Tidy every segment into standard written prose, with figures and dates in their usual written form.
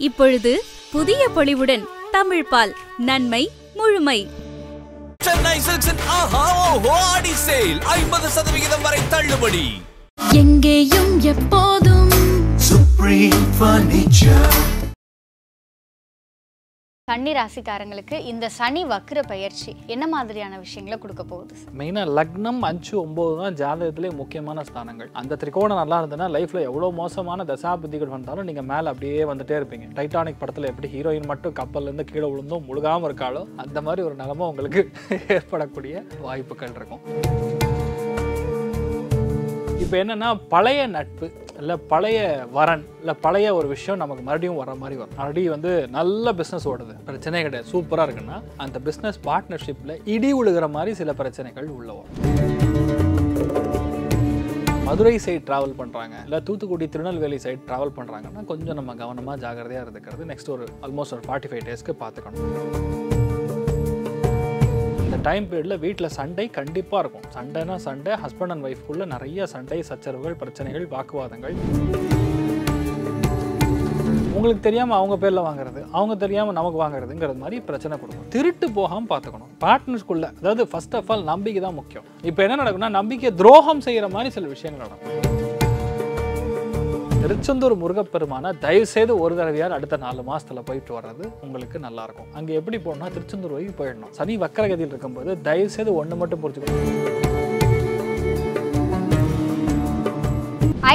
இப்பொழுது புதிய பொலிவுடன் தமிழ் பால் நன்மை முழுமை. சென்னை சில்க்ஸின் ஆஹா ஓஹோ ஆடி சேல் 50% வரை தள்ளுபடி. எங்கேயும் எப்போதும் சுப்ரீம் ஃபர்னிச்சர். கன்னி ராசிக்காரங்களுக்கு இந்த சனி வக்ர பயிற்சி என்ன மாதிரியான விஷயங்களை கொடுக்க போகுது? மெயினாக லக்னம் 5, 9 தான் ஜாதகத்திலே முக்கியமான ஸ்தானங்கள். அந்த திரிகோணம் நல்லா இருந்ததுன்னா லைஃப்பில் எவ்வளோ மோசமான தசாபுத்திகள் வந்தாலும் நீங்கள் மேலே அப்படியே வந்துட்டே இருப்பீங்க. டைட்டானிக் படத்தில் எப்படி ஹீரோயின் மட்டும் கப்பல்லேருந்து கீழே விழுந்தும் முழுகாமல் இருக்காளோ அந்த மாதிரி ஒரு நிலைமை உங்களுக்கு ஏற்படக்கூடிய வாய்ப்புகள் இருக்கும். இப்போ என்னென்னா பழைய நட்பு இல்லை பழைய வரன் இல்லை பழைய ஒரு விஷயம் நமக்கு மறுபடியும் வர மாதிரி வரும். ஆல்ரெடி நல்ல பிஸ்னஸ் ஓடுது, பிரச்சனையே கிடையாது, சூப்பராக இருக்குன்னா அந்த பிஸ்னஸ் பார்ட்னர்ஷிப்பில் இடி உழுகிற மாதிரி சில பிரச்சனைகள் உள்ள வரும். மதுரை சைட் ட்ராவல் பண்ணுறாங்க இல்லை தூத்துக்குடி திருநெல்வேலி சைட் ட்ராவல் பண்ணுறாங்கன்னா கொஞ்சம் நம்ம கவனமாக ஜாகிரதையாக இருந்துக்கிறது நெக்ஸ்ட் ஆல்மோஸ்ட் ஒரு 45 டேஸ்க்கு பார்த்துக்கணும். இந்த டைம் பீரியடில் வீட்டில் சண்டை கண்டிப்பாக இருக்கும். சண்டைனா சண்டை, ஹஸ்பண்ட் அண்ட் ஒய்ஃப்குள்ளே நிறைய சண்டை, சச்சரவுகள், பிரச்சனைகள், வாக்குவாதங்கள். உங்களுக்கு தெரியாமல் அவங்க பேரில் வாங்குறது, அவங்க தெரியாமல் நமக்கு வாங்குறதுங்கிறது மாதிரி பிரச்சனை கொடுக்கும். திருட்டு போகாமல் பார்த்துக்கணும் பார்ட்னர்ஸ்குள்ளே. அதாவது ஃபர்ஸ்ட் ஆஃப் ஆல் நம்பிக்கை தான் முக்கியம். இப்போ என்ன நடக்கும்னா நம்பிக்கை துரோகம் செய்கிற மாதிரி சில விஷயங்கள் நடக்கும். திருச்செந்தூர் முருகப்பெருமான தயவுசெய்து ஒரு தடவையார் அடுத்த 4 மாதத்தில் போயிட்டு வர்றது உங்களுக்கு நல்லாயிருக்கும். அங்கே எப்படி போகணும்னா திருச்செந்தூர் வரைக்கும் போயிடணும். சனி வக்கரகதியில் இருக்கும்போது தயவுசெய்து ஒன்று மட்டும் புரிஞ்சுக்கணும்.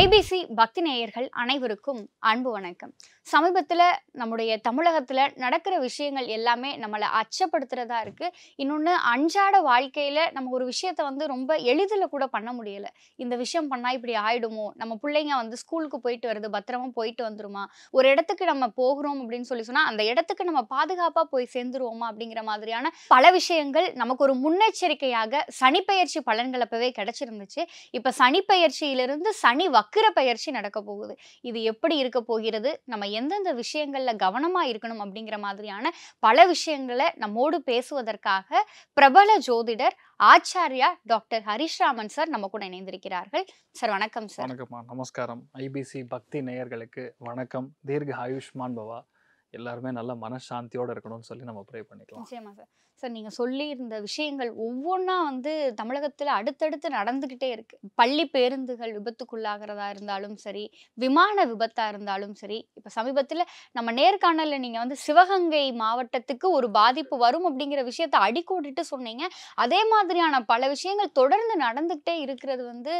ஐபிசி பக்தி நேயர்கள் அனைவருக்கும் அன்பு வணக்கம். சமீபத்தில் நம்முடைய தமிழகத்தில் நடக்கிற விஷயங்கள் எல்லாமே நம்மளை அச்சப்படுத்துறதா இருக்குது. இன்னொன்று, அன்றாட வாழ்க்கையில் நம்ம ஒரு விஷயத்த ரொம்ப எளிதில் கூட பண்ண முடியலை. இந்த விஷயம் பண்ணால் இப்படி ஆயிடுமோ, நம்ம பிள்ளைங்க ஸ்கூலுக்கு போயிட்டு வருது, பத்திரமா போயிட்டு வந்துருமா, ஒரு இடத்துக்கு நம்ம போகிறோம் அப்படின்னு சொன்னால் அந்த இடத்துக்கு நம்ம பாதுகாப்பாக போய் சேர்ந்துருவோமா அப்படிங்கிற மாதிரியான பல விஷயங்கள் நமக்கு ஒரு முன்னெச்சரிக்கையாக சனிப்பெயர்ச்சி பலன்கள் அப்பவே கிடைச்சிருந்துச்சு. இப்போ சனிப்பெயர்ச்சியிலிருந்து சனி வக்கிர பயிற்சி நடக்க போகுது. இது எப்படி இருக்க போகிறது, நம்ம எந்தெந்த விஷயங்கள்ல கவனமா இருக்கணும் அப்படிங்கிற மாதிரியான பல விஷயங்களை நம்மோடு பேசுவதற்காக பிரபல ஜோதிடர் ஆச்சாரியா டாக்டர் ஹரிஷ்ராமன் சார் நம்ம கூட இணைந்திருக்கிறார்கள். சார் வணக்கம். சார் வணக்கம்மா, நமஸ்காரம். ஐபிசி பக்தி நேயர்களுக்கு வணக்கம். தீர்க்க ஆயுஷ்மான் பவா, எல்லாருமே நல்ல மனசாந்தியோடு இருக்கணும்னு சொல்லி நம்ம ப்ரே பண்ணிக்கலாம். நிச்சயமா சார். சார், நீங்கள் சொல்லி இருந்த விஷயங்கள் ஒவ்வொன்றா தமிழகத்தில் அடுத்தடுத்து நடந்துக்கிட்டே இருக்கு. பள்ளி பேருந்துகள் விபத்துக்குள்ளாகிறதா இருந்தாலும் சரி, விமான விபத்தாக இருந்தாலும் சரி. இப்போ சமீபத்தில் நம்ம நேர்காணலில் நீங்கள் சிவகங்கை மாவட்டத்துக்கு ஒரு பாதிப்பு வரும் அப்படிங்கிற விஷயத்தை அடிக்கோடிட்டு சொன்னீங்க. அதே மாதிரியான பல விஷயங்கள் தொடர்ந்து நடந்துக்கிட்டே இருக்கிறது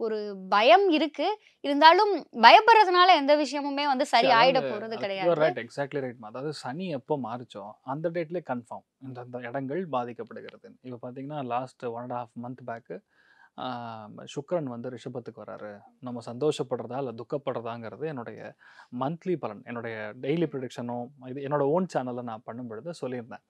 ஒரு பயம் இருக்கு. இருந்தாலும் பயப்படுறதுனால எந்த விஷயமுமே சரி ஆயிட போறது கிடையாது. Exactly right. அதாவது சனி எப்போ மாறிச்சோ அந்த டேட்லேயே கன்ஃபார்ம் இந்த இடங்கள் பாதிக்கப்படுகிறது. இப்போ பார்த்தீங்கன்னா லாஸ்ட் 1.5 மந்த் பேக்கு சுக்கிரன் ரிஷபத்துக்கு வராரு. நம்ம சந்தோஷப்படுறதா இல்லை துக்கப்படுறதாங்கிறது என்னுடைய மந்த்லி பலன், என்னுடைய டெய்லி ப்ரிடிக்ஷனும் இது என்னோட ஓன் சேனலில் நான் பண்ணும் பொழுது சொல்லியிருந்தேன்.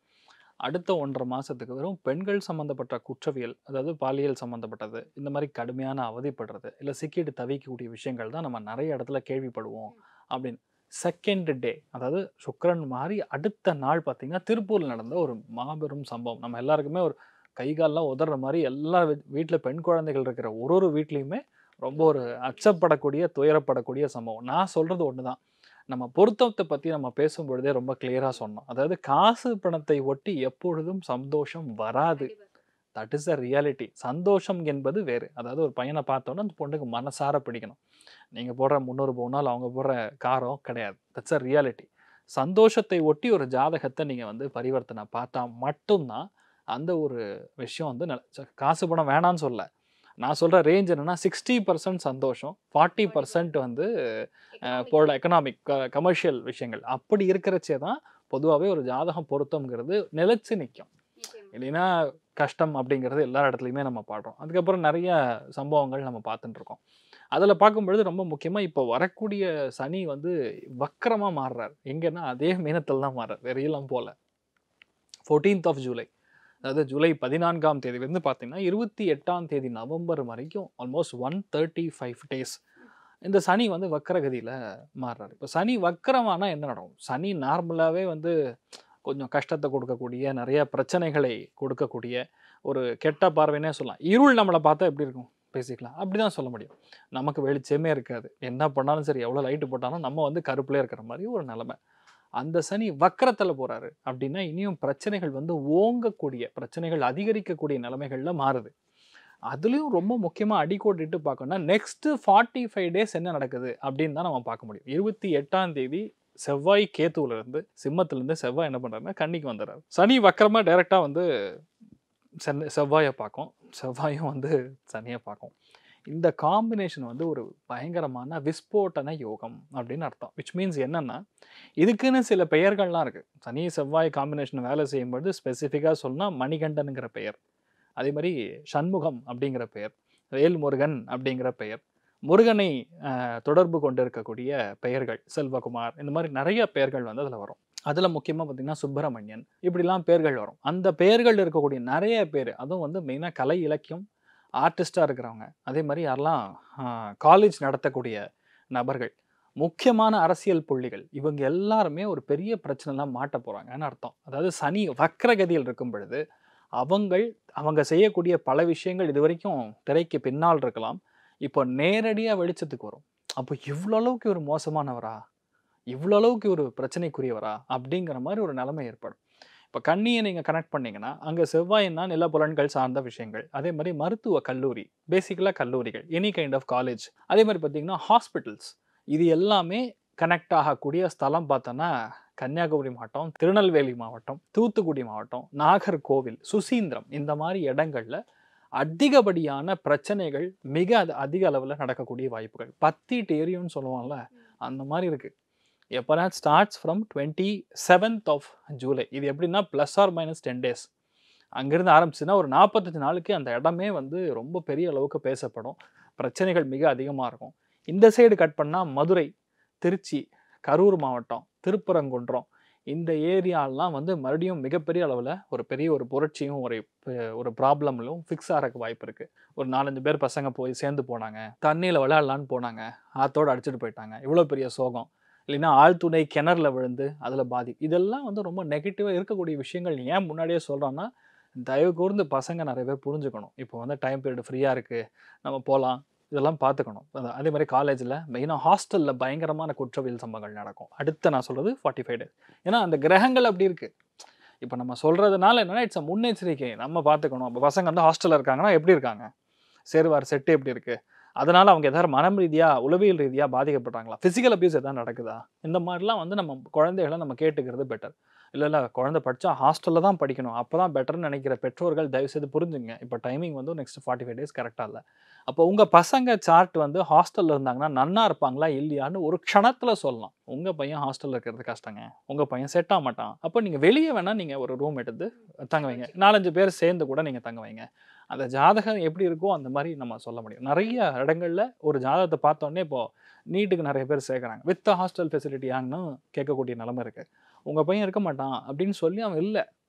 அடுத்த 1.5 மாதத்துக்கு வெறும் பெண்கள் சம்மந்தப்பட்ட குற்றவியல், அதாவது பாலியல் சம்மந்தப்பட்டது, இந்த மாதிரி கடுமையான அவதிப்படுறது இல்லை சிக்கிட்டு தவிக்கக்கூடிய விஷயங்கள் தான் நம்ம நிறைய இடத்துல கேள்விப்படுவோம் அப்படின்னு. செகண்ட் டே, அதாவது சுக்கிரன் மாறி அடுத்த நாள் பார்த்தீங்கன்னா திருப்பூரில் நடந்த ஒரு மாபெரும் சம்பவம். நம்ம எல்லாருக்குமே ஒரு கைகாலெலாம் உதற மாதிரி, எல்லா வீட்டில் பெண் குழந்தைகள் இருக்கிற ஒரு வீட்லேயுமே ரொம்ப ஒரு அச்சப்படக்கூடிய துயரப்படக்கூடிய சம்பவம். நான் சொல்கிறது ஒன்று தான், நம்ம பொருத்தத்தை பற்றி நம்ம பேசும்பொழுதே ரொம்ப கிளியராக சொன்னோம். அதாவது காசு பணத்தை ஒட்டி எப்பொழுதும் சந்தோஷம் வராது. That is a reality. சந்தோஷம் என்பது வேறு. அதாவது ஒரு பையனை பார்த்தோன்னா அந்த பொண்ணுக்கு மனசார பிடிக்கணும். நீங்கள் போடுற 300 பவுனால் அவங்க போடுற காரம் கிடையாது. That's a reality. சந்தோஷத்தை ஒட்டி ஒரு ஜாதகத்தை நீங்கள் பரிவர்த்தனை பார்த்தா மட்டும்தான் அந்த ஒரு விஷயம் காசு பணம் வேணான்னு சொல்ல. நான் சொல்கிற ரேஞ்ச் என்னென்னா 60% சந்தோஷம், 40% எக்கனாமிக் கமர்ஷியல் விஷயங்கள். அப்படி இருக்கிறச்சே தான் பொதுவாகவே ஒரு ஜாதகம் பொருத்தம்ங்கிறது நிலைச்சு நிற்கும். இல்லைன்னா கஷ்டம் அப்படிங்கிறது எல்லா இடத்துலையுமே நம்ம பாடுறோம். அதுக்கப்புறம் நிறைய சம்பவங்கள் நம்ம பார்த்துட்டுருக்கோம். அதில் பார்க்கும்பொழுது ரொம்ப முக்கியமாக இப்போ வரக்கூடிய சனி வக்கரமாக மாறுறார். எங்கன்னா அதே மீனத்தில் தான் மாறுறார், வெறியெல்லாம் போல. 14th of July, அதாவது ஜூலை 14ஆம் தேதியிலேருந்து பார்த்தீங்கன்னா 28ஆம் தேதி நவம்பர் வரைக்கும் ஆல்மோஸ்ட் 135 டேஸ் இந்த சனி வக்கரகதியில் மாறுறாரு. இப்போ சனி வக்கரமானா என்ன நடக்கும்? சனி நார்மலாகவே கொஞ்சம் கஷ்டத்தை கொடுக்கக்கூடிய, நிறைய பிரச்சனைகளை கொடுக்கக்கூடிய ஒரு கெட்ட பார்வைன்னே சொல்லலாம். இருள் நம்மளை பார்த்தா எப்படி இருக்கும் பேசிக்கலாம், அப்படி தான் சொல்ல முடியும். நமக்கு வெளிச்சமே இருக்காது, என்ன பண்ணாலும் சரி, எவ்வளோ லைட்டு போட்டாலும் நம்ம கருப்புலேயே இருக்கிற மாதிரி ஒரு நிலைமை. அந்த சனி வக்கரத்துல போறாரு அப்படின்னா இனியும் பிரச்சனைகள் வந்து ஓங்கக்கூடிய பிரச்சனைகள் அதிகரிக்கக்கூடிய நிலைமைகள்ல மாறுது. அதுலயும் ரொம்ப முக்கியமா அடிக்கோடிட்டு பார்க்கணும்னா நெக்ஸ்ட் 45 டேஸ் என்ன நடக்குது அப்படின்னு தான் நம்ம பார்க்க முடியும். 28ஆம் தேதி செவ்வாய் கேத்துவுல இருந்து சிம்மத்துல இருந்து செவ்வாய் என்ன பண்றாருன்னா கன்னிக்கு வந்துடுறாரு. சனி வக்கரமா டைரக்டா வந்து செவ்வாயை பார்க்கும், செவ்வாயும் வந்து சனியை பார்க்கும். இந்த காம்பினேஷன் வந்து ஒரு பயங்கரமான விஸ்போட்டன யோகம் அப்படின்னு அர்த்தம். விச் மீன்ஸ் என்னன்னா இதுக்குன்னு சில பெயர்கள்லாம் இருக்கு. சனி செவ்வாய் காம்பினேஷன் வேலை செய்யும்போது ஸ்பெசிஃபிக்காக சொன்னா மணிகண்டனுங்கிற பெயர், அதே மாதிரி சண்முகம் அப்படிங்கிற பெயர், வேல்முருகன் அப்படிங்கிற பெயர், முருகனை தொடர்பு கொண்டு இருக்கக்கூடிய பெயர்கள், செல்வகுமார், இந்த மாதிரி நிறைய பெயர்கள் வந்து அதில் வரும். அதில் முக்கியமாக பார்த்தீங்கன்னா சுப்பிரமணியன், இப்படிலாம் பெயர்கள் வரும். அந்த பெயர்கள் இருக்கக்கூடிய நிறைய பேர், அதுவும் வந்து மெயினாக கலை இலக்கியம் ஆர்டிஸ்டாக இருக்கிறவங்க, அதே மாதிரி யாரெல்லாம் காலேஜ் நடத்தக்கூடிய நபர்கள், முக்கியமான அரசியல் புள்ளிகள், இவங்க எல்லாருமே ஒரு பெரிய பிரச்சனைலாம் மாட்ட போகிறாங்கன்னு அர்த்தம். அதாவது சனி வக்ரகதியில் இருக்கும் பொழுது அவங்க செய்யக்கூடிய பல விஷயங்கள் இது வரைக்கும் திரைக்கு பின்னால் இருக்கலாம், இப்போ நேரடியாக வெளிச்சத்துக்கு வரும். அப்போ இவ்வளோ அளவுக்கு ஒரு மோசமானவரா, இவ்வளோ அளவுக்கு ஒரு பிரச்சனைக்குரியவரா அப்படிங்கிற மாதிரி ஒரு நிலைமை ஏற்படும். இப்போ கன்னியை நீங்கள் கனெக்ட் பண்ணிங்கன்னா அங்கே செவ்வாயின்னா நிலப்புலன்கள் சார்ந்த விஷயங்கள், அதே மாதிரி மருத்துவ கல்லூரி, பேசிக்கலாக கல்லூரிகள், எனி கைண்ட் ஆஃப் காலேஜ், அதே மாதிரி பார்த்தீங்கன்னா ஹாஸ்பிட்டல்ஸ், இது எல்லாமே கனெக்ட் ஆகக்கூடிய ஸ்தலம் பார்த்தோன்னா கன்னியாகுமரி மாவட்டம், திருநெல்வேலி மாவட்டம், தூத்துக்குடி மாவட்டம், நாகர்கோவில், சுசீந்திரம், இந்த மாதிரி இடங்கள்ல அதிகப்படியான பிரச்சனைகள் மிக அதிக அளவில் நடக்கக்கூடிய வாய்ப்புகள். பத்திட்டு எரியும்னு சொல்லுவாங்கல்ல, அந்த மாதிரி இருக்கு. எப்போனா starts from 27th of July. இது எப்படின்னா +or-10 days அங்கிருந்து ஆரம்பிச்சுன்னா ஒரு 45 நாளுக்கு அந்த இடமே வந்து ரொம்ப பெரிய அளவுக்கு பேசப்படும். பிரச்சனைகள் மிக அதிகமாக இருக்கும். இந்த சைடு கட் பண்ணால் மதுரை, திருச்சி, கரூர் மாவட்டம், திருப்பரங்குன்றம், இந்த ஏரியாலாம் வந்து மறுபடியும் மிகப்பெரிய அளவில் ஒரு புரட்சியும் ஒரு ப்ராப்ளம்லும் ஃபிக்ஸ் ஆகிறதுக்கு வாய்ப்பு இருக்குது. ஒரு 4-5 பேர் பசங்க போய் சேர்ந்து போனாங்க, தண்ணியில் விளையாடலான்னு போனாங்க, ஆத்தோடு அடிச்சுட்டு போயிட்டாங்க, இவ்வளோ பெரிய சோகம். இல்லைன்னா ஆழ்துணை கிணறுல விழுந்து அதில் இதெல்லாம் வந்து ரொம்ப நெகட்டிவாக இருக்கக்கூடிய விஷயங்கள். ஏன் முன்னாடியே சொல்கிறோன்னா, தயவு கூர்ந்து பசங்க நிறைய பேர் புரிஞ்சுக்கணும். இப்போ வந்து டைம் பீரியட் ஃப்ரீயாக இருக்குது, நம்ம போகலாம், இதெல்லாம் பார்த்துக்கணும். அதே மாதிரி காலேஜில் மெயினாக ஹாஸ்டலில் பயங்கரமான குற்றவியல் சம்பவங்கள் நடக்கும். அடுத்து நான் சொல்கிறது 45 days. ஏன்னா அந்த கிரகங்கள் அப்படி இருக்குது. இப்போ நம்ம சொல்கிறதுனால என்னென்னா இட்ஸ் முன்னெச்சரிக்கை, நம்ம பார்த்துக்கணும். இப்போ பசங்க வந்து ஹாஸ்டலில் இருக்காங்கன்னா எப்படி இருக்காங்க, சேருவார் செட்டு எப்படி இருக்குது, அதனால் அவங்க எதாவது மனம் ரீதியாக உளவியல் ரீதியாக பாதிக்கப்படுறாங்களா, ஃபிசிக்கல் அபியூஸ் எதாவது நடக்குதா, இந்த மாதிரிலாம் வந்து நம்ம குழந்தைகளை நம்ம கேட்டுக்கிறது பெட்டர். இல்லை குழந்தை படித்தா ஹாஸ்டலில் தான் படிக்கணும், அப்போ தான் பெட்டர்னு நினைக்கிற பெற்றோர்கள் தயவுசெய்து புரிஞ்சுங்க. இப்போ டைமிங் வந்து நெக்ஸ்ட் 45 days கரெக்டாக இல்லை. அப்போ உங்கள் பசங்க சார்ட் வந்து ஹாஸ்டலில் இருந்தாங்கன்னா நன்னா இருப்பாங்களா இல்லையான்னு ஒரு க்ஷணத்தில் சொல்லலாம். உங்கள் பையன் ஹாஸ்டலில் இருக்கிறது கஷ்டங்க, உங்கள் பையன் செட் ஆக மாட்டான், அப்போ நீங்கள் வெளியே வேணால் நீங்கள் ஒரு ரூம் எடுத்து தங்க வைங்க, 4-5 பேர் சேர்ந்து கூட நீங்கள் தங்க வைங்க. அந்த ஜாதகம் எப்படி இருக்கோ அந்த மாதிரி நம்ம சொல்ல முடியும். நிறைய இடங்களில் ஒரு ஜாதகத்தை பார்த்தோன்னே இப்போது நீட்டுக்கு நிறைய பேர் சேர்க்குறாங்க, வித் ஹாஸ்டல் ஃபெசிலிட்டி ஆகனு கேட்கக்கூடிய நிலைமை இருக்குது. உங்கள் பையன் இருக்க மாட்டான் அப்படின்னு சொல்லி அவன் இல்லை,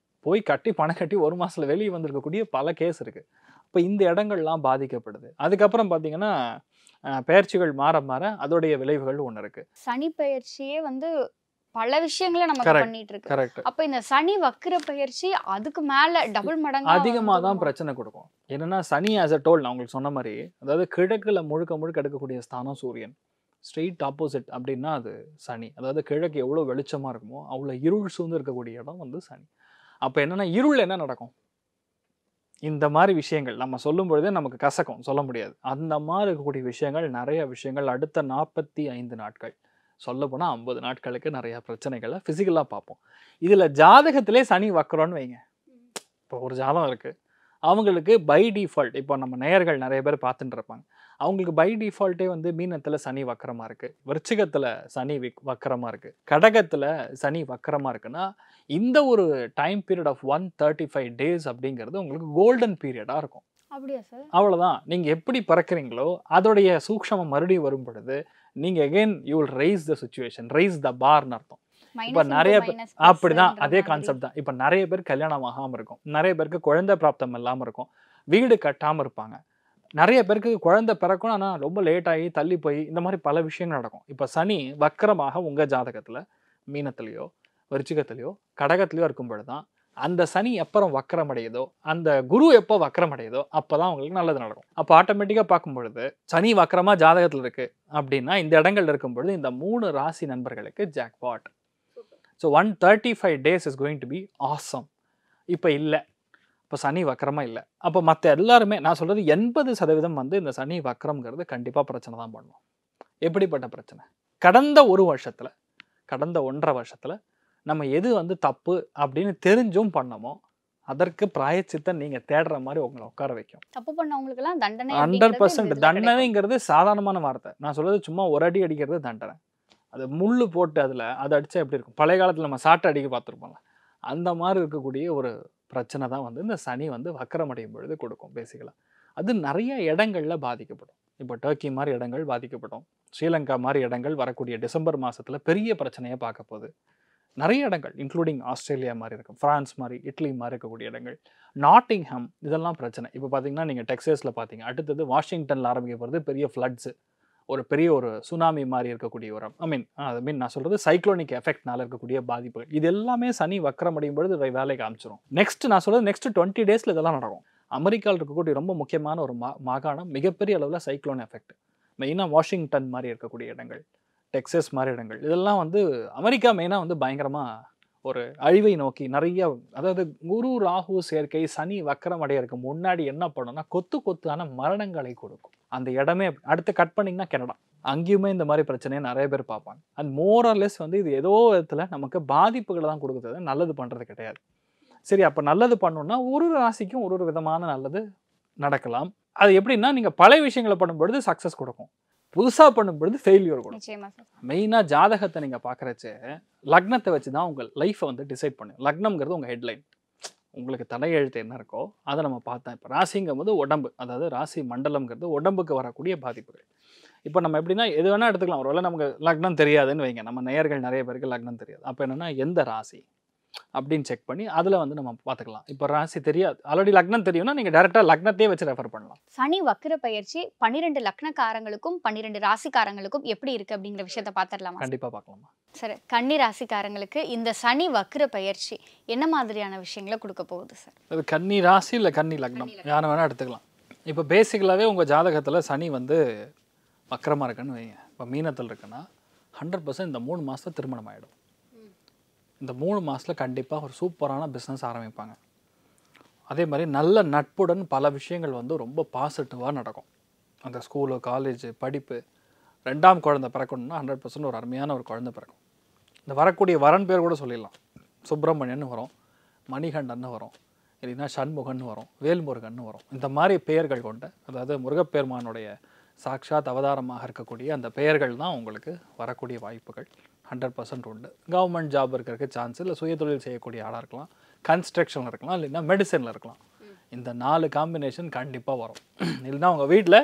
போய் கட்டி பணம் கட்டி 1 மாதத்தில் வெளியே வந்திருக்கக்கூடிய பல கேஸ் இருக்குது. இப்போ இந்த இடங்கள்லாம் பாதிக்கப்படுது. அதுக்கப்புறம் பார்த்தீங்கன்னா பெயர்ச்சிகள் மாற மாற அதோடைய விளைவுகள் ஒன்று இருக்குது. சனி பெயர்ச்சியே வந்து பல விஷயங்களை நம்ம பண்ணிட்டு இருக்கு. கரெக்ட். அப்ப இந்த சனி வக்ர பயிற்சி அதுக்கு மேல டபுள் மடங்கு அதிகமாக தான் பிரச்சனை கொடுக்கும். என்னன்னா சனி ஆஸ் அ டோல் நான் உங்களுக்கு சொன்ன மாதிரி, அதாவது கிழக்குல முழுக்க எடுக்கக்கூடிய ஸ்தானம் சூரியன், ஸ்ட்ரெயிட் ஆப்போசிட் அப்படின்னா அது சனி. அதாவது கிழக்கு எவ்வளோ வெளிச்சமாக இருக்குமோ அவ்வளோ இருள் சூழ்ந்து இருக்கக்கூடிய இடம் வந்து சனி. அப்போ என்னன்னா இருள் என்ன நடக்கும், இந்த மாதிரி விஷயங்கள் நம்ம சொல்லும் பொழுதே நமக்கு கசக்கும், சொல்ல முடியாது. அந்த மாதிரி இருக்கக்கூடிய விஷயங்கள், நிறைய விஷயங்கள் அடுத்த 45 நாட்கள், சொல்லப்போனால் 50 நாட்களுக்கு நிறைய பிரச்சனைகளை ஃபிசிக்கலாக பார்ப்போம். இதில் ஜாதகத்திலே சனி வக்கரம்னு வைங்க. இப்போ ஒரு ஜாதகம் இருக்குது, அவங்களுக்கு பை டிஃபால்ட், இப்போ நம்ம நேயர்கள் நிறைய பேர் பார்த்துட்டு இருப்பாங்க, அவங்களுக்கு பை டிஃபால்ட்டே வந்து மீனத்தில் சனி வக்கரமாக இருக்குது, விருச்சிகத்தில் சனி வக்கரமாக இருக்குது, கடகத்தில் சனி வக்கரமாக இருக்குன்னா இந்த ஒரு டைம் பீரியட் ஆஃப் 135 days அப்படிங்கிறது உங்களுக்கு கோல்டன் பீரியடாக இருக்கும். அப்படியா சார்? அவ்வளோதான். நீங்கள் எப்படி பறக்கிறீங்களோ அதோடைய சூக்ஷமம் மறுபடியும் வரும் பொழுது நீங்கள் again you will rise the situation, rise the பார்ன்னு அர்த்தம். இப்போ நிறைய பேர் அப்படிதான், அதே கான்செப்ட் தான். இப்போ நிறைய பேர் கல்யாணம் ஆகாமல் இருக்கும், நிறைய பேருக்கு குழந்தை பிராப்தம் இல்லாமல் இருக்கும், வீடு கட்டாமல் இருப்பாங்க, நிறைய பேருக்கு குழந்தை பிறக்கணும் ஆனால் ரொம்ப லேட் ஆகி தள்ளி போய் இந்த மாதிரி பல விஷயங்கள் நடக்கும். இப்போ சனி வக்கரமாக உங்கள் ஜாதகத்தில் மீனத்துலேயோ விருச்சிகத்திலையோ கடகத்திலையோ இருக்கும் பொழுது தான் அந்த சனி எப்பறம் வக்கரம் அடையுதோ, அந்த குரு எப்போ வக்கரம் அடையுதோ அப்போ தான் உங்களுக்கு நல்லது நடக்கும். அப்போ ஆட்டோமேட்டிக்காக பார்க்கும் பொழுது சனி வக்கரமாக ஜாதகத்தில் இருக்குது அப்படின்னா இந்த இடங்கள்ல இருக்கும் பொழுது இந்த 3 ராசி நண்பர்களுக்கு jackpot. So 135 days is going to be awesome. இப்போ இல்லை, இப்போ சனி வக்கரமாக இல்லை. அப்போ மற்ற எல்லாருமே நான் சொல்கிறது 80% வந்து இந்த சனி வக்கரம்ங்கிறது கண்டிப்பாக பிரச்சனை தான் பண்ணும். எப்படிப்பட்ட பிரச்சனை? கடந்த 1 வருஷத்தில், கடந்த 1.5 வருஷத்தில் நம்ம எது வந்து தப்பு அப்படின்னு தெரிஞ்சும் பண்ணமோ அதற்கு பிராயச்சித்தை நீங்கள் தேடுற மாதிரி உங்களை உட்கார வைக்கும். தப்பு பண்ணவங்களுக்குலாம் தண்டனை 100% தண்டனைங்கிறது சாதாரணமான வார்த்தை. நான் சொல்கிறது சும்மா ஒரு அடி அடிக்கிறது தண்டனை. அது முள்ளு போட்டு அதில் அதை அடித்தா எப்படி இருக்கும்? பழைய காலத்தில் நம்ம சாட்டை அடிக்க பார்த்துருப்போம்ல, அந்த மாதிரி இருக்கக்கூடிய ஒரு பிரச்சனை தான் வந்து இந்த சனி வந்து வக்கரம் அடையும் பொழுது கொடுக்கும் பேசிக்கலாக. அது நிறைய இடங்களில் பாதிக்கப்படும். இப்போ டர்க்கி மாதிரி இடங்கள் பாதிக்கப்படும். ஸ்ரீலங்கா மாதிரி இடங்கள் வரக்கூடிய டிசம்பர் மாதத்தில் பெரிய பிரச்சனையை பார்க்க போகுது. நிறைய இடங்கள் இன்க்ளூடிங் ஆஸ்திரேலியா மாதிரி இருக்கும், ஃப்ரான்ஸ் மாதிரி, இட்லி மாதிரி இருக்கக்கூடிய இடங்கள், நாட்டிங்ஹாம், இதெல்லாம் பிரச்சனை. இப்போ பார்த்தீங்கன்னா நீங்கள் டெக்ஸஸில் பார்த்தீங்க, அடுத்தது வாஷிங்டனில் ஆரம்பிக்க போகிறது பெரிய ஃப்ளட்ஸு, ஒரு பெரிய ஒரு சுனாமி மாதிரி இருக்கக்கூடிய ஒரு நான் சொல்கிறது சைக்ளோனிக் எஃபெக்ட்னால இருக்கக்கூடிய பாதிப்புகள். இது எல்லாமே சனி வக்கரம் அடையும் பொழுது வேலை காமிச்சிடும். நெக்ஸ்ட் நான் சொல்கிறது நெக்ஸ்ட் 20 days இதெல்லாம் நடக்கும். அமெரிக்காவில் இருக்கக்கூடிய ரொம்ப முக்கியமான ஒரு மாகாணம் மிகப்பெரிய அளவில் சைக்ளோன் எஃபெக்ட். மெயினாக வாஷிங்டன் மாதிரி இருக்கக்கூடிய இடங்கள், டெக்ஸஸ் மாதிரி இடங்கள், இதெல்லாம் வந்து அமெரிக்கா மெயினாக வந்து பயங்கரமாக ஒரு அழிவை நோக்கி நிறைய, அதாவது குரு ராகு சேர்க்கை சனி வக்கரம் அடையிறதுக்கு முன்னாடி என்ன பண்ணுன்னா கொத்தான மரணங்களை கொடுக்கும். அந்த இடமே அடுத்து கட் பண்ணிங்கன்னா கனடா, அங்கேயுமே இந்த மாதிரி பிரச்சனையை நிறைய பேர் பார்ப்பாங்க. அண்ட் மோரலெஸ் வந்து இது ஏதோ விதத்தில் நமக்கு பாதிப்புகளை தான் கொடுக்குறது, நல்லது பண்ணுறது கிடையாது. சரி, அப்போ நல்லது பண்ணணும்னா ஒரு ராசிக்கும் ஒரு விதமான நல்லது நடக்கலாம். அது எப்படின்னா நீங்கள் பழைய விஷயங்களை பண்ணும்பொழுது சக்ஸஸ் கொடுக்கும், புதுசாக பண்ணும்பொழுது ஃபெயிலியர் கொடுக்கும். மெயினாக ஜாதகத்தை நீங்கள் பார்க்குறச்சு லக்னத்தை வச்சு தான் உங்கள் லைஃப்பை வந்து டிசைட் பண்ணும். லக்னம்ங்கிறது உங்கள் ஹெட்லைன், உங்களுக்கு தலையெழுத்து என்ன இருக்கோ அதை நம்ம பார்த்தோம். இப்போ ராசிங்கும் போது உடம்பு, அதாவது ராசி மண்டலம்ங்கிறது உடம்புக்கு வரக்கூடிய பாதிப்புகள். இப்போ நம்ம எப்படின்னா எது வேணால் எடுத்துக்கலாம். ஒருவேளை நமக்கு லக்னம் தெரியாதுன்னு வைங்க, நம்ம நேயர்கள் நிறைய பேருக்கு லக்னம் தெரியாது. அப்போ என்னென்னா எந்த ராசி அப்படின்னு செக் பண்ணி அதில் வந்து நம்ம பார்த்துக்கலாம். இப்போ ராசி தெரியாது, ஆல்ரெடி லக்னம் தெரியும்னா நீங்கள் டேரெக்டாக லக்னத்தையே வச்சு ரெஃபர் பண்ணலாம். சனி வக்கர பயிற்சி 12 லக்னக்காரங்களுக்கும் 12 ராசிக்காரங்களுக்கும் எப்படி இருக்குது அப்படிங்கிற விஷயத்த பார்த்துடலாமா? கண்டிப்பாக பார்க்கலாமா. சார், கன்னி ராசிக்காரங்களுக்கு இந்த சனி வக்கர பயிற்சி என்ன மாதிரியான விஷயங்களை கொடுக்க போகுது சார்? அது கன்னி ராசி இல்லை கன்னி லக்னம் யாரை வேணால் எடுத்துக்கலாம். இப்போ பேசிக்கலாகவே உங்கள் ஜாதகத்தில் சனி வந்து வக்கரமாக இருக்குன்னு வைங்க. இப்போ மீனத்தில் இருக்குன்னா 100% இந்த 3 மாதத்தில் திருமணம் ஆகிடும். இந்த 3 மாதத்தில் கண்டிப்பாக ஒரு சூப்பரான பிஸ்னஸ் ஆரம்பிப்பாங்க. அதே மாதிரி நல்ல நட்புடன் பல விஷயங்கள் வந்து ரொம்ப பாசிட்டிவாக நடக்கும். அந்த ஸ்கூலு, காலேஜு, படிப்பு, 2ஆம் குழந்தை பிறக்கணும்னா 100% ஒரு அருமையான ஒரு குழந்தை பிறக்கும். இந்த வரக்கூடிய வரன் பேர் கூட சொல்லிடலாம். சுப்பிரமணியன்னு வரும், மணிகண்டன்னு வரும், இல்லைன்னா சண்முகன்னு வரும், வேல்முருகன்னு வரும். இந்த மாதிரி பெயர்கள் கொண்ட, அதாவது முருகப்பெருமானுடைய சாட்சாத் அவதாரமாக இருக்கக்கூடிய அந்த பெயர்கள் தான் உங்களுக்கு வரக்கூடிய வாய்ப்புகள் 100% உண்டு. கவர்மெண்ட் ஜாப் இருக்கிறதுக்கு சான்ஸ், இல்லை சுயதொழில் செய்யக்கூடிய ஆளாக இருக்கலாம், கன்ஸ்ட்ரக்ஷனில் இருக்கலாம், இல்லைன்னா மெடிசனில் இருக்கலாம். இந்த 4 காம்பினேஷன் கண்டிப்பாக வரும். இல்லைன்னா உங்கள் வீட்டில்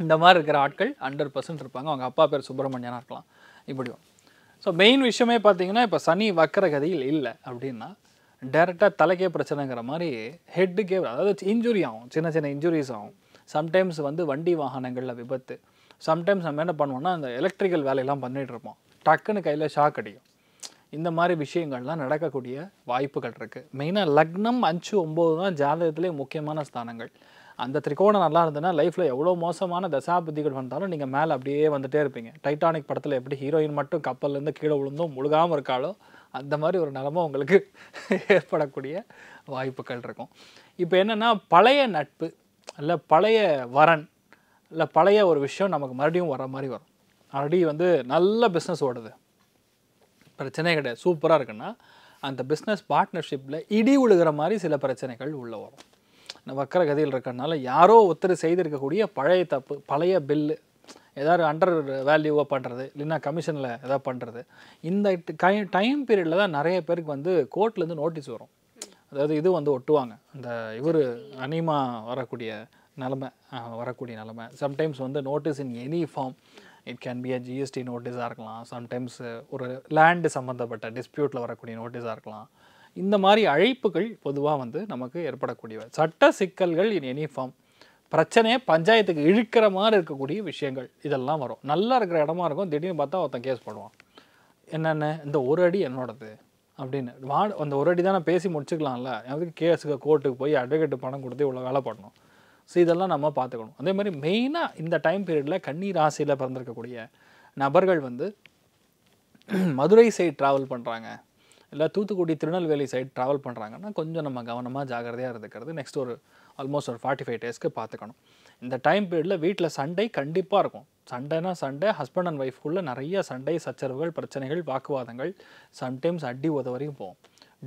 இந்த மாதிரி இருக்கிற ஆட்கள் 100% இருப்பாங்க. அவங்க அப்பா பேர் சுப்பிரமணியனாக இருக்கலாம். இப்படி வரும். ஸோ மெயின் விஷயமே பார்த்தீங்கன்னா இப்போ சனி வக்கர கதியில் இல்லை அப்படின்னா டேரெக்டாக தலைக்கே பிரச்சனைங்கிற மாதிரி ஹெட்டுக்கே, அதாவது இன்ஜுரி ஆகும், சின்ன சின்ன இன்ஜுரிஸ் ஆகும். சம்டைம்ஸ் வந்து வண்டி வாகனங்களில் விபத்து. சம்டைம்ஸ் நம்ம என்ன பண்ணுவோம்னா அந்த எலக்ட்ரிக்கல் வேலையெல்லாம் பண்ணிகிட்டு இருப்போம், டக்குன்னு கையில் ஷாக் அடிக்கும். இந்த மாதிரி விஷயங்கள்லாம் நடக்கக்கூடிய வாய்ப்புகள் இருக்குது. மெயினாக லக்னம் 5, 9 தான் ஜாதகத்திலே முக்கியமான ஸ்தானங்கள். அந்த திரிகோணம் நல்லா இருந்ததுன்னா லைஃப்பில் எவ்வளோ மோசமான தசாபுத்திகள் வந்தாலும் நீங்கள் மேலே அப்படியே வந்துகிட்டே இருப்பீங்க. டைட்டானிக் படத்தில் எப்படி ஹீரோயின் மட்டும் கப்பல்லேருந்து கீழே விழுந்தும் முழுகாமல் இருக்காளோ அந்த மாதிரி ஒரு நிலமை உங்களுக்கு ஏற்படக்கூடிய வாய்ப்புகள் இருக்கும். இப்போ என்னென்னா பழைய நட்பு இல்லை பழைய வரன் இல்லை பழைய ஒரு விஷயம் நமக்கு மறுபடியும் வர மாதிரி வரும். ஆல்ரெடி வந்து நல்ல பிஸ்னஸ் ஓடுது, பிரச்சனையே கிடையாது, சூப்பராக இருக்குன்னா அந்த பிஸ்னஸ் பார்ட்னர்ஷிப்பில் இடி விழுகிற மாதிரி சில பிரச்சனைகள் உள்ளே வரும். இந்த வக்கர கதியில் இருக்கிறதுனால யாரோ ஒருத்தர் செய்திருக்கக்கூடிய பழைய தப்பு, பழைய பில்லு, ஏதாவது அண்டர் வேல்யூவாக பண்ணுறது, இல்லைன்னா கமிஷனில் எதாவது பண்ணுறது, இந்த டைம் பீரியடில் தான் நிறைய பேருக்கு வந்து கோர்ட்லேருந்து நோட்டீஸ் வரும். அதாவது இது வந்து ஒட்டுவாங்க, அந்த இவர் அனிமா வரக்கூடிய நிலமை சம்டைம்ஸ் வந்து notice in any form. It can be a GST நோட்டீஸாக இருக்கலாம், சம்டைம்ஸ் ஒரு லேண்டு சம்மந்தப்பட்ட டிஸ்பியூட்டில் வரக்கூடிய நோட்டீஸாக இருக்கலாம். இந்த மாதிரி அழைப்புகள் பொதுவாக வந்து நமக்கு ஏற்படக்கூடியவை. சட்ட சிக்கல்கள் இன் எனி ஃபார்ம், பிரச்சனையை பஞ்சாயத்துக்கு இழுக்கிற மாதிரி இருக்கக்கூடிய விஷயங்கள் இதெல்லாம் வரும். நல்லா இருக்கிற இடமா இருக்கும், திடீர்னு பார்த்தா ஒருத்தன் கேஸ் போடுவான். என்னென்ன இந்த ஒரு அடி என்னோடது அப்படின்னு, அந்த ஒரு அடி தான் நான் பேசி முடிச்சுக்கலாம்ல, அதுக்கு கேஸுக்கு கோர்ட்டுக்கு போய் அட்வொகேட்டு பணம் கொடுத்து இவ்வளோ வேலை பண்ணணும். ஸோ இதெல்லாம் நம்ம பார்த்துக்கணும். அதே மாதிரி மெயினாக இந்த டைம் பீரியடில் கன்னி ராசியில் பிறந்திருக்கக்கூடிய நபர்கள் வந்து மதுரை சைட் ட்ராவல் பண்ணுறாங்க, இல்லை தூத்துக்குடி திருநெல்வேலி சைட் ட்ராவல் பண்ணுறாங்கன்னா கொஞ்சம் நம்ம கவனமாக ஜாகிரதையாக இருந்துக்கிறது நெக்ஸ்ட் ஒரு ஆல்மோஸ்ட் ஒரு 45 டேஸ்க்கு பார்த்துக்கணும். இந்த டைம் பீரியடில் வீட்டில் சண்டை கண்டிப்பாக இருக்கும். சண்டைனா சண்டை, ஹஸ்பண்ட் அண்ட் ஒய்ஃப்குள்ளே நிறைய சண்டை சச்சரவுகள் பிரச்சனைகள் வாக்குவாதங்கள், சம்டைம்ஸ் அடி உத வரைக்கும் போகும்.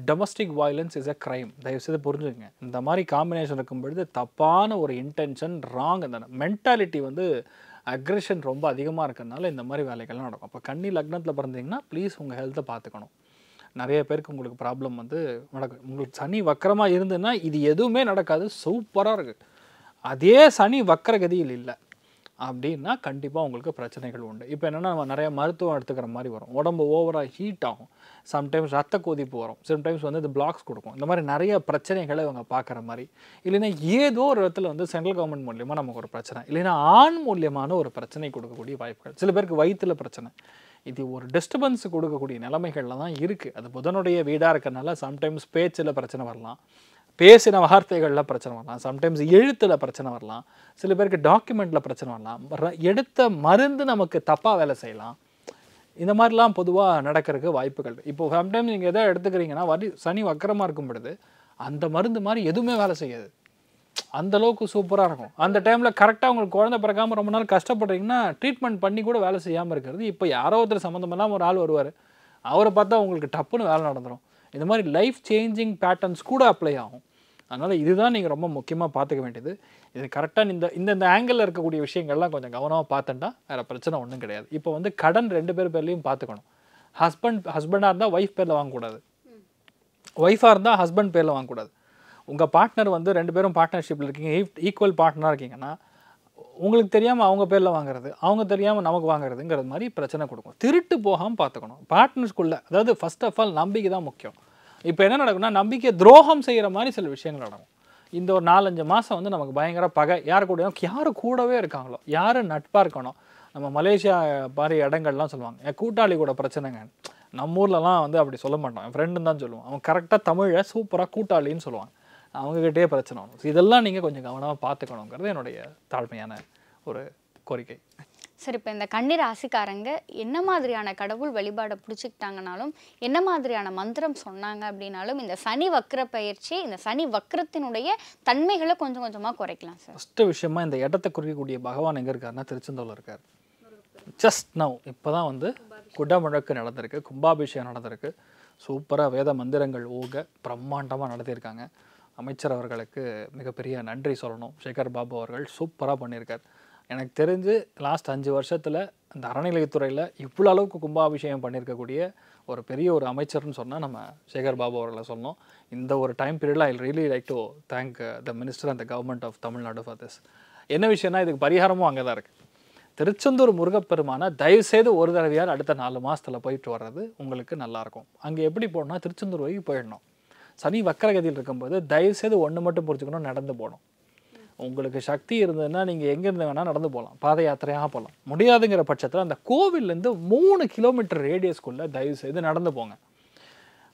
Domestic violence is a crime. தயவுசெய்து புரிஞ்சுக்கங்க. இந்த மாதிரி காம்பினேஷன் இருக்கும் பொழுது தப்பான ஒரு இன்டென்ஷன் ராங், அந்த மென்டாலிட்டி வந்து அக்ரெஷன் ரொம்ப அதிகமாக இருக்கிறதுனால இந்த மாதிரி வேலைகள்லாம் நடக்கும். அப்போ கன்னி லக்னத்தில் பிறந்தீங்கன்னா ப்ளீஸ் உங்கள் ஹெல்த்தை பார்த்துக்கணும். நிறைய பேருக்கு உங்களுக்கு ப்ராப்ளம் வந்து நடக்கும். உங்களுக்கு சனி வக்கரமாக இருந்துன்னா இது எதுவுமே நடக்காது, சூப்பராக இருக்குது. அதே சனி வக்கர கதியில் இல்லை அப்படின்னா கண்டிப்பாக உங்களுக்கு பிரச்சனைகள் உண்டு. இப்போ என்னென்னா நம்ம நிறைய மருத்துவம் எடுத்துக்கிற மாதிரி வரும், உடம்பு ஓவராக ஹீட் ஆகும், சம்டைம்ஸ் ரத்த கொதிப்பு வரும், சம்டைம்ஸ் வந்து இது பிளாக்ஸ் கொடுக்கும். இந்த மாதிரி நிறைய பிரச்சனைகளை இவங்க பார்க்குற மாதிரி, இல்லைன்னா ஏதோ ஒரு இடத்துல வந்து சென்ட்ரல் கவர்மெண்ட் மூலியமாக நமக்கு ஒரு பிரச்சனை, இல்லைன்னா ஆண் மூலியமான ஒரு பிரச்சனை கொடுக்கக்கூடிய வாய்ப்புகள். சில பேருக்கு வயிற்றில் பிரச்சனை, இது ஒரு டிஸ்டர்பன்ஸ் கொடுக்கக்கூடிய நிலைமைகளில் தான் இருக்குது. அது புதனுடைய வீடாக இருக்கிறதுனால சம்டைம்ஸ் பேச்சில் பிரச்சனை வரலாம், பேசின வார்த்தைகளில் பிரச்சனை வரலாம், சம்டைம்ஸ் எழுத்தில் பிரச்சனை வரலாம், சில பேருக்கு டாக்குமெண்ட்டில் பிரச்சனை வரலாம், எடுத்த மருந்து நமக்கு தப்பாக வேலை செய்யலாம். இந்த மாதிரிலாம் பொதுவாக நடக்கிறதுக்கு வாய்ப்புகள். இப்போது சம்டைம்ஸ் நீங்கள் எதை எடுத்துக்கிறீங்கன்னா சனி வக்கரமாக இருக்கும் பொழுது அந்த மருந்து மாதிரி எதுவுமே வேலை செய்யாது, அந்தளவுக்கு சூப்பராக இருக்கும். அந்த டைமில் கரெக்டாக உங்களுக்கு குழந்தை பிறக்காமல் ரொம்ப நாள் கஷ்டப்படுறீங்கன்னா ட்ரீட்மெண்ட் பண்ணி கூட வேலை செய்யாமல் இருக்கிறது. இப்போ யாரோ ஒருத்தர் சம்மந்தமெல்லாம் ஒரு ஆள் வருவார், அவரை பார்த்தா உங்களுக்கு டப்புன்னு வேலை நடந்துடும். இந்த மாதிரி லைஃப் சேஞ்சிங் பேட்டர்ன்ஸ் கூட அப்ளை ஆகும். அதனால் இதுதான் நீங்கள் ரொம்ப முக்கியமாக பார்த்துக்க வேண்டியது. இது கரெக்டாக இந்த ஆங்கிளில் இருக்கக்கூடிய விஷயங்கள்லாம் கொஞ்சம் பார்த்துட்டா வேறு பிரச்சனை ஒன்றும் கிடையாது. இப்போ வந்து கடன் 2 பேர்லையும் பார்த்துக்கணும். ஹஸ்பண்டாக இருந்தால் ஒய்ஃப் பேரில் வாங்கக்கூடாது, ஒய்ஃபாக இருந்தால் ஹஸ்பண்ட் பேரில் வாங்கக்கூடாது. உங்கள் பார்ட்னர் வந்து 2 பேரும் பார்ட்னர்ஷிப்பில் இருக்கீங்க, ஈக்குவல் பார்ட்னராக இருக்கீங்கன்னா உங்களுக்கு தெரியாமல் அவங்க பேரில் வாங்குறது, அவங்க தெரியாமல் நமக்கு வாங்குறதுங்கிற மாதிரி பிரச்சனை கொடுக்கும். திருட்டு போகாமல் பார்த்துக்கணும் பார்ட்னர்ஸ்குள்ளே. அதாவது ஃபர்ஸ்ட் ஆஃப் ஆல் நம்பிக்கை தான் முக்கியம். இப்போ என்ன நடக்கும்னா நம்பிக்கை துரோகம் செய்கிற மாதிரி சில விஷயங்கள் நடக்கும். இந்த ஒரு 4-5 மாதம் வந்து நமக்கு பயங்கர பகை. யார் கூடவே இருக்காங்களோ, யார் நட்பாக இருக்கணும். நம்ம மலேசியா மாதிரி இடங்கள்லாம் சொல்லுவாங்க கூட்டாளி கூட பிரச்சனைங்க. நம்ம ஊர்லலாம் வந்து அப்படி சொல்ல மாட்டோம், என் ஃப்ரெண்டுன்னு தான் சொல்லுவோம். அவன் கரெக்டாக தமிழை சூப்பராக கூட்டாளின்னு சொல்லுவாங்க, அவங்ககிட்டே பிரச்சனை வரும். இதெல்லாம் நீங்கள் கொஞ்சம் கவனமாக பார்த்துக்கணுங்கிறது என்னுடைய தாழ்மையான ஒரு கோரிக்கை. சரி, இப்போ இந்த கன்னி ராசிக்காரங்க என்ன மாதிரியான கடவுள் வழிபாடை பிடிச்சிக்கிட்டாங்கனாலும், என்ன மாதிரியான மந்திரம் சொன்னாங்க அப்படின்னாலும், இந்த சனி வக்ர பயிற்சி, இந்த சனி வக்ரத்தினுடைய தன்மைகளை கொஞ்சம் கொஞ்சமாக குறைக்கலாம் சார். ஃபஸ்ட்டு விஷயமா இந்த இடத்தை குறிக்கக்கூடிய பகவான் எங்கே இருக்காருன்னா திருச்செந்தூரில் இருக்கார். ஜஸ்ட் நவ் இப்போ தான் வந்து குடமுழக்கு நடந்திருக்கு, கும்பாபிஷேகம் நடந்திருக்கு, சூப்பராக வேத மந்திரங்கள் ஓக பிரம்மாண்டமாக நடத்தியிருக்காங்க. அமைச்சர் அவர்களுக்கு மிகப்பெரிய நன்றி சொல்லணும். சேகர் பாபு அவர்கள் சூப்பராக பண்ணியிருக்கார். எனக்கு தெரிஞ்சு லாஸ்ட் 5 வருஷத்தில் அந்த அறநிலையத்துறையில் இவ்வளோ அளவுக்கு கும்பாபிஷேகம் பண்ணியிருக்கக்கூடிய ஒரு பெரிய ஒரு அமைச்சர்னு சொன்னால் நம்ம சேகர் பாபு அவர்களை சொல்லணும். இந்த ஒரு டைம் பீரியடில் I really like to thank the minister and the government of Tamil Nadu for this. என்ன விஷயம்னா இதுக்கு பரிகாரமும் அங்கே தான் இருக்குது. திருச்செந்தூர் முருகப்பெருமானை தயவுசெய்து ஒரு தடவையார் அடுத்த 4 மாதத்தில் போயிட்டு வர்றது உங்களுக்கு நல்லாயிருக்கும். அங்கே எப்படி போகணும்னா திருச்செந்தூர் வரைக்கும் போயிடணும். சனி வக்கரகதியில் இருக்கும்போது தயவுசெய்து ஒன்று மட்டும் புரிஞ்சுக்கணும், நடந்து போகணும். உங்களுக்கு சக்தி இருந்ததுன்னா நீங்கள் எங்கேருந்து வேணால் நடந்து போகலாம், பாத யாத்திரையாக போகலாம். முடியாதுங்கிற பட்சத்தில் அந்த கோவிலேருந்து 3 கிலோமீட்டர் ரேடியஸ்குள்ளே தயவுசெய்து நடந்து போங்க.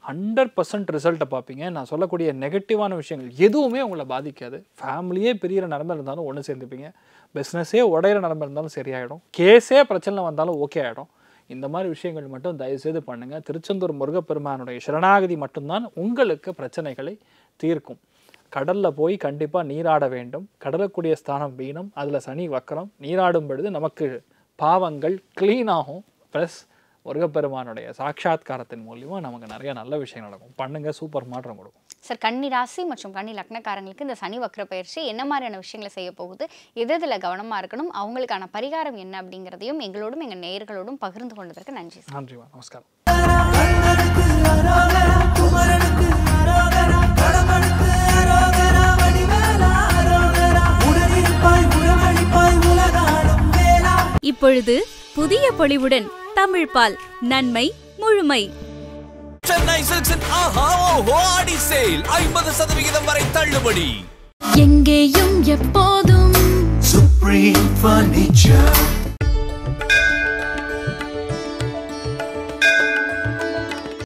100% ரிசல்ட்டை பார்ப்பீங்க. நான் சொல்லக்கூடிய நெகட்டிவான விஷயங்கள் எதுவுமே உங்களை பாதிக்காது. ஃபேமிலியே பிரிகிற நிலமை இருந்தாலும் ஒன்று சேர்ந்துப்பீங்க, பிஸ்னஸே உடையிற நிலமை இருந்தாலும் சரியாயிடும், கேஸே பிரச்சனை வந்தாலும் ஓகே ஆகிடும். இந்த மாதிரி விஷயங்கள் மட்டும் தயவுசெய்து பண்ணுங்கள். திருச்செந்தூர் முருகப்பெருமானுடைய சரணாகதி மட்டும்தான் உங்களுக்கு பிரச்சனைகளை தீர்க்கும். கடலில் போய் கண்டிப்பாக நீராட வேண்டும். கடலுக்குரிய ஸ்தானம் வீணம், அதில் சனி வக்கரம். நீராடும் பொழுது நமக்கு பாவங்கள் க்ளீன் ஆகும். ப்ளஸ் முருகப்பெருமானுடைய சாட்சாத்காரத்தின் மூலியமாக நமக்கு நிறைய நல்ல விஷயம் நடக்கும். பண்ணுங்கள், சூப்பர் மாற்றம் கொடுக்கும். சார், கன்னி ராசி மற்றும் கன்னி லக்னக்காரங்களுக்கு இந்த சனி வக்ர பயிற்சி என்ன மாதிரியான விஷயங்களை செய்ய போகுது, எதில் கவனமாக இருக்கணும், அவங்களுக்கான பரிகாரம் என்ன அப்படிங்கிறதையும் எங்களோடும் எங்கள் நேயர்களோடும் பகிர்ந்து கொண்டதற்கு நன்றி. நன்றிமா, நமஸ்காரம். இப்பொழுது புதிய பொலிவுடன் தமிழ்பால் நன்மை முழுமை. சென்னை சில்க்ஸின் ஆஹா ஓஹோ ஆடி சேல் 50% வரை தள்ளுபடி. எங்கேயும் எப்போதும் Supreme Furniture.